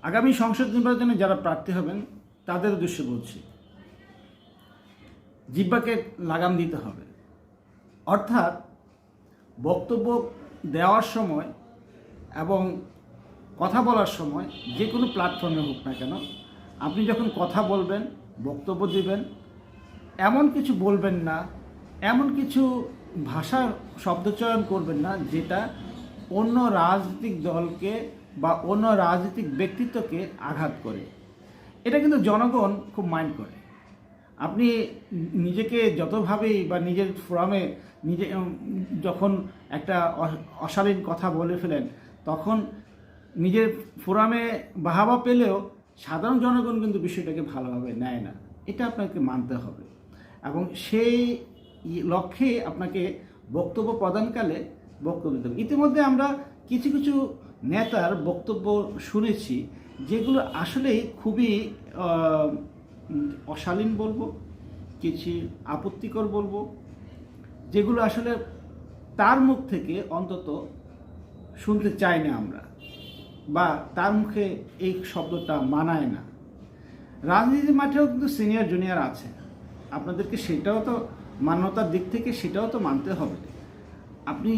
আগামী সংসদ নির্বাচনে যারা প্রার্থী হবেন তাদের উদ্দেশ্যে বলছি, জিহ্বাকে লাগাম দিতে হবে। অর্থাৎ বক্তব্য দেওয়ার সময় এবং কথা বলার সময় যে কোনো প্ল্যাটফর্মে হোক না কেন, আপনি যখন কথা বলবেন, বক্তব্য দিবেন, এমন কিছু বলবেন না, এমন কিছু ভাষার শব্দচয়ন করবেন না যেটা অন্য রাজনৈতিক দলকে বা অন্য রাজনৈতিক ব্যক্তিত্বকে আঘাত করে। এটা কিন্তু জনগণ খুব মাইন্ড করে। আপনি নিজেকে যতভাবেই বা নিজের ফোরামে নিজে যখন একটা অশালীন কথা বলে ফেলেন, তখন নিজের ফোরামে বাহাবা পেলেও সাধারণ জনগণ কিন্তু বিষয়টাকে ভালোভাবে নেয় না। এটা আপনাকে মানতে হবে এবং সেই লক্ষ্যে আপনাকে বক্তব্য প্রদানকালে বক্তব্য দিতে হবে। ইতিমধ্যে আমরা কিছু কিছু নেতার বক্তব্য শুনেছি যেগুলো আসলেই খুবই অশালীন বলবো, কিছু আপত্তিকর বলবো, যেগুলো আসলে তার মুখ থেকে অন্তত শুনতে চাই না আমরা, বা তার মুখে এই শব্দটা মানায় না। রাজনীতির মাঠেও কিন্তু সিনিয়র জুনিয়র আছে, আপনাদেরকে সেটাও তো মান্যতার দিক থেকে সেটাও তো মানতে হবে। আপনি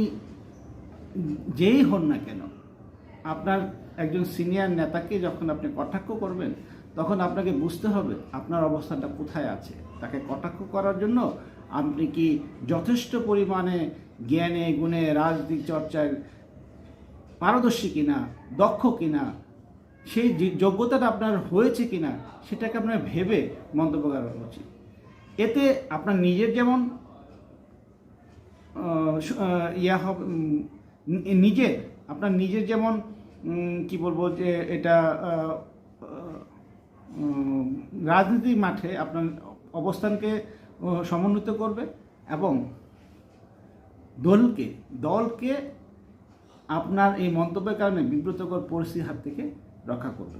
যেই হন না কেন, আপনার একজন সিনিয়র নেতাকে যখন আপনি কটাক্ষ করবেন, তখন আপনাকে বুঝতে হবে আপনার অবস্থানটা কোথায় আছে। তাকে কটাক্ষ করার জন্য আপনি কি যথেষ্ট পরিমাণে জ্ঞানে গুণে রাজনীতি চর্চায় পারদর্শী কিনা, দক্ষ কিনা, সেই যোগ্যতাটা আপনার হয়েছে কিনা, সেটাকে আপনার ভেবে মন্তব্য করা উচিত। এতে আপনার নিজের যেমন আপনার নিজের যেমন কি বলবো যে এটা রাজনীতির মাঠে আপনার অবস্থানকে সমুন্নত করবে এবং দলকে আপনার এই মন্তব্যের কারণে বিব্রতকর পরিস্থিতির হাত থেকে রক্ষা করবে।